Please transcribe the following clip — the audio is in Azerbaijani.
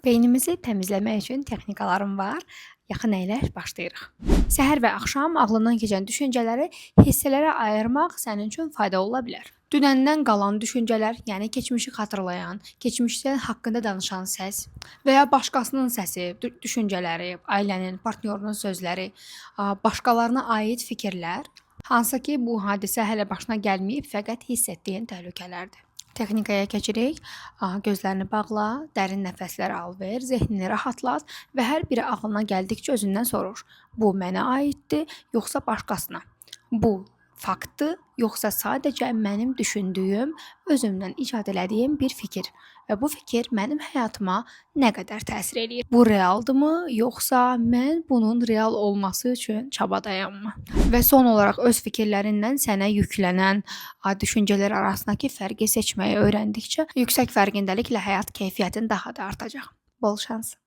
Beynimizi təmizləmək üçün texnikalarım var. Yaxın əyləş, başlayırıq. Səhər və axşam ağlından keçən düşüncələri hissələrə ayırmaq sənin üçün faydalı ola bilər. Dünəndən qalan düşüncələr, yəni keçmişi xatırlayan, keçmişdə haqqında danışan səs və ya başqasının səsi, düşüncələri, ailənin, partnyorunun sözləri, başqalarına aid fikirlər, hansı ki bu hadisə hələ başına gəlməyib, fəqət hiss etdiyin təhlükələrdir. Texnikaya keçirik. Gözlərini bağla, dərin nəfəslər al, ver, zehnini rahatlat və hər biri ağlına gəldikcə özündən soruş. Bu mənə aiddir, yoxsa başqasına? Bu faktdır, yoxsa sadəcə mənim düşündüyüm, özümdən icad elədiyim bir fikir və bu fikir mənim həyatıma nə qədər təsir eləyir? Bu realdırmı, yoxsa mən bunun real olması üçün çabadayamı? Və son olaraq öz fikirlərindən sənə yüklənən düşüncələr arasındakı fərqi seçməyi öyrəndikcə yüksək fərqindəliklə həyat keyfiyyətin daha da artacaq. Bol şans.